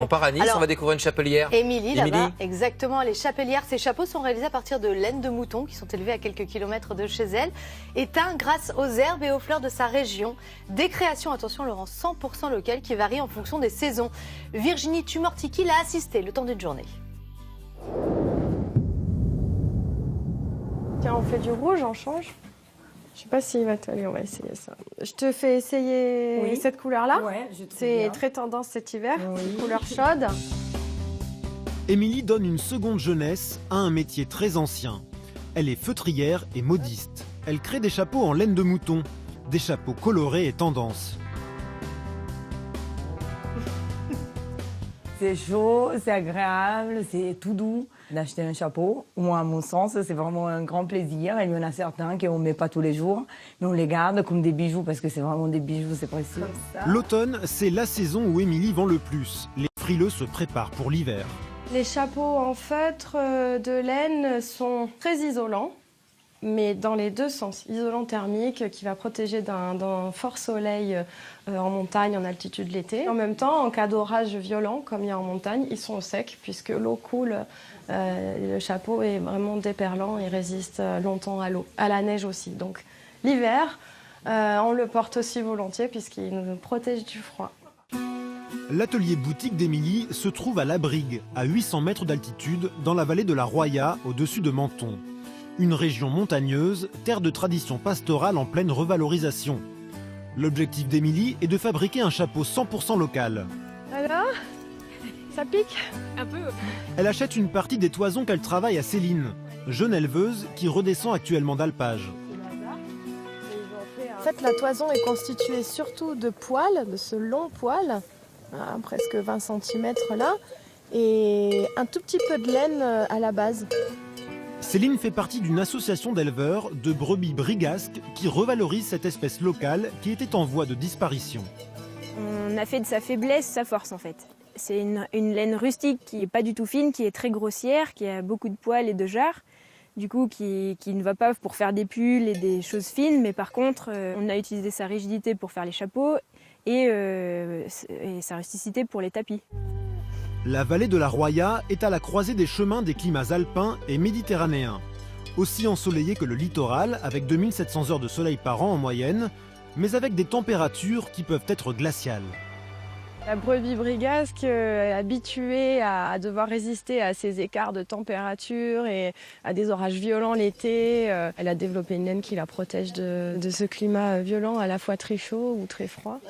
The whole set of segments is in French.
On part à Nice, on va découvrir une chapelière. Émilie, là-bas, exactement. Les chapelières, ces chapeaux sont réalisés à partir de laine de mouton qui sont élevés à quelques kilomètres de chez elle et teints grâce aux herbes et aux fleurs de sa région. Des créations, attention Laurent, 100% locales qui varient en fonction des saisons. Virginie Tumortiki l'a assisté le temps d'une journée. Tiens, on fait du rouge, on change. Je sais pas s'il va t'aller, on va essayer ça. Je te fais essayer cette couleur-là. Ouais, c'est très tendance cet hiver, couleur chaude. Émilie donne une seconde jeunesse à un métier très ancien. Elle est feutrière et modiste. Elle crée des chapeaux en laine de mouton, des chapeaux colorés et tendance. C'est chaud, c'est agréable, c'est tout doux d'acheter un chapeau. Moi, à mon sens, c'est vraiment un grand plaisir. Il y en a certains qu'on ne met pas tous les jours, mais on les garde comme des bijoux parce que c'est vraiment des bijoux, c'est précieux. L'automne, c'est la saison où Émilie vend le plus. Les frileux se préparent pour l'hiver. Les chapeaux en feutre de laine sont très isolants, mais dans les deux sens. Isolant thermique qui va protéger d'un fort soleil en montagne, en altitude l'été. En même temps, en cas d'orage violent, comme il y a en montagne, ils sont au sec puisque l'eau coule. Le chapeau est vraiment déperlant et résiste longtemps à l'eau, à la neige aussi. Donc l'hiver, on le porte aussi volontiers puisqu'il nous protège du froid. L'atelier boutique d'Émilie se trouve à La Brigue, à 800 mètres d'altitude, dans la vallée de la Roya, au-dessus de Menton. Une région montagneuse, terre de tradition pastorale en pleine revalorisation. L'objectif d'Émilie est de fabriquer un chapeau 100% local. Alors, ça pique? Un peu. Elle achète une partie des toisons qu'elle travaille à Céline, jeune éleveuse qui redescend actuellement d'alpage. En fait, la toison est constituée surtout de poils, de ce long poil, presque 20 cm là, et un tout petit peu de laine à la base. Céline fait partie d'une association d'éleveurs de brebis brigasques qui revalorise cette espèce locale qui était en voie de disparition. On a fait de sa faiblesse sa force en fait. C'est une laine rustique qui n'est pas du tout fine, qui est très grossière, qui a beaucoup de poils et de jarres. Du coup, qui ne va pas pour faire des pulls et des choses fines, mais par contre, on a utilisé sa rigidité pour faire les chapeaux et sa rusticité pour les tapis. La vallée de la Roya est à la croisée des chemins des climats alpins et méditerranéens. Aussi ensoleillé que le littoral, avec 2700 heures de soleil par an en moyenne, mais avec des températures qui peuvent être glaciales. La brebis brigasque est habituée à devoir résister à ces écarts de température et à des orages violents l'été. Elle a développé une laine qui la protège de ce climat violent, à la fois très chaud ou très froid.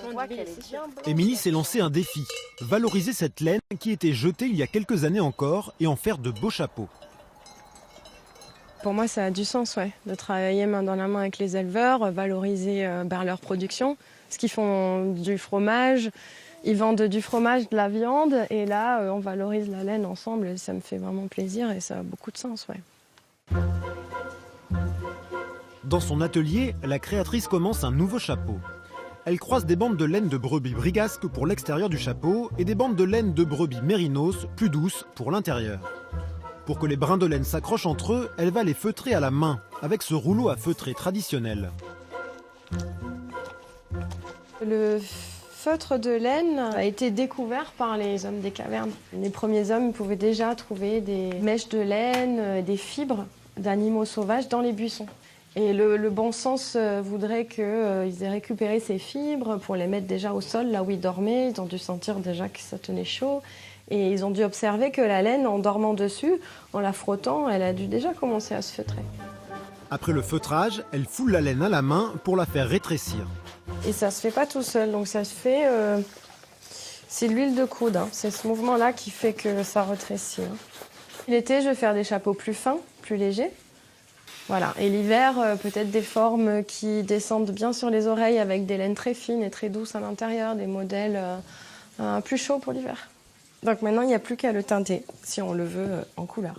Émilie s'est lancé un défi, valoriser cette laine qui était jetée il y a quelques années encore et en faire de beaux chapeaux. Pour moi, ça a du sens, ouais, de travailler main dans la main avec les éleveurs, valoriser leur production. Parce qu'ils font du fromage. Ils vendent du fromage, de la viande, et là, on valorise la laine ensemble. Et ça me fait vraiment plaisir et ça a beaucoup de sens, ouais. Dans son atelier, la créatrice commence un nouveau chapeau. Elle croise des bandes de laine de brebis brigasque pour l'extérieur du chapeau et des bandes de laine de brebis mérinos, plus douces, pour l'intérieur. Pour que les brins de laine s'accrochent entre eux, elle va les feutrer à la main, avec ce rouleau à feutrer traditionnel. Le feutre de laine a été découvert par les hommes des cavernes. Les premiers hommes pouvaient déjà trouver des mèches de laine, des fibres d'animaux sauvages dans les buissons. Et le bon sens voudrait qu'ils aient récupéré ces fibres pour les mettre déjà au sol, là où ils dormaient. Ils ont dû sentir déjà que ça tenait chaud. Et ils ont dû observer que la laine, en dormant dessus, en la frottant, elle a dû déjà commencer à se feutrer. Après le feutrage, elle foule la laine à la main pour la faire rétrécir. Et ça se fait pas tout seul, donc ça se fait... c'est l'huile de coude, hein. C'est ce mouvement-là qui fait que ça rétrécit. Hein. L'été, je vais faire des chapeaux plus fins, plus légers. Voilà. Et l'hiver, peut-être des formes qui descendent bien sur les oreilles avec des laines très fines et très douces à l'intérieur, des modèles plus chauds pour l'hiver. Donc maintenant, il n'y a plus qu'à le teinter, si on le veut, en couleur.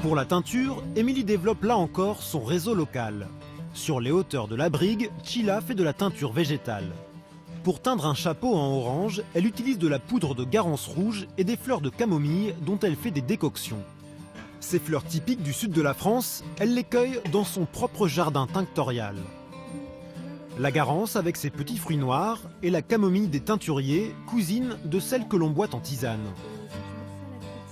Pour la teinture, Émilie développe là encore son réseau local. Sur les hauteurs de la Brigue, Chila fait de la teinture végétale. Pour teindre un chapeau en orange, elle utilise de la poudre de garance rouge et des fleurs de camomille dont elle fait des décoctions. Ces fleurs typiques du sud de la France, elle les cueille dans son propre jardin tinctorial. La garance avec ses petits fruits noirs et la camomille des teinturiers, cousine de celle que l'on boit en tisane.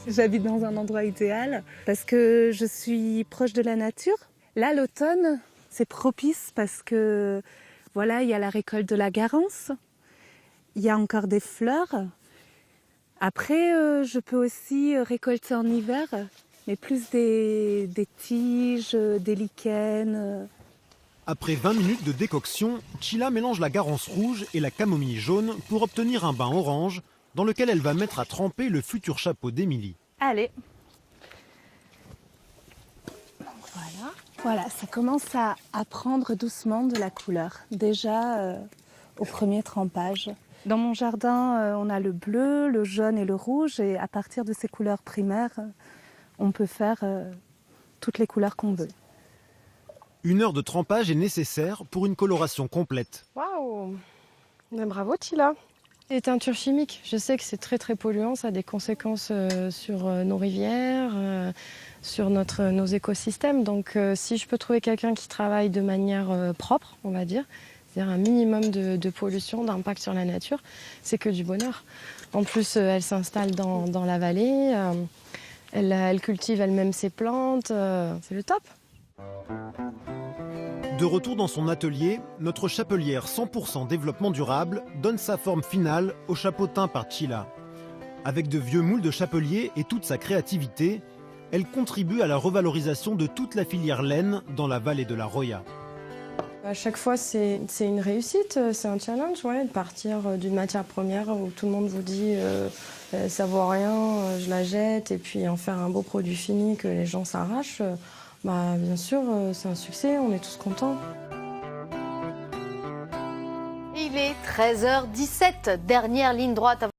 J'habite dans un endroit idéal parce que je suis proche de la nature. Là, l'automne, c'est propice parce que voilà, il y a la récolte de la garance, il y a encore des fleurs. Après, je peux aussi récolter en hiver, mais plus des tiges, des lichens. Après 20 minutes de décoction, Chila mélange la garance rouge et la camomille jaune pour obtenir un bain orange dans lequel elle va mettre à tremper le futur chapeau d'Émilie. Allez. Voilà, ça commence à prendre doucement de la couleur. Déjà au premier trempage. Dans mon jardin, on a le bleu, le jaune et le rouge. Et à partir de ces couleurs primaires, on peut faire toutes les couleurs qu'on veut. 1 heure de trempage est nécessaire pour une coloration complète. Waouh! Bravo Chila! Les teintures chimiques, je sais que c'est très très polluant, ça a des conséquences sur nos rivières, sur nos écosystèmes. Donc si je peux trouver quelqu'un qui travaille de manière propre, on va dire, c'est-à-dire un minimum de pollution, d'impact sur la nature, c'est que du bonheur. En plus, elle s'installe dans la vallée, elle cultive elle-même ses plantes, c'est le top. De retour dans son atelier, notre chapelière 100% développement durable donne sa forme finale au chapeau teint par Chila. Avec de vieux moules de chapelier et toute sa créativité, elle contribue à la revalorisation de toute la filière laine dans la vallée de la Roya. À chaque fois, c'est une réussite, c'est un challenge, ouais, de partir d'une matière première où tout le monde vous dit ça vaut rien, je la jette, et puis en faire un beau produit fini que les gens s'arrachent. Bah, bien sûr, c'est un succès, on est tous contents. Il est 13h17, dernière ligne droite.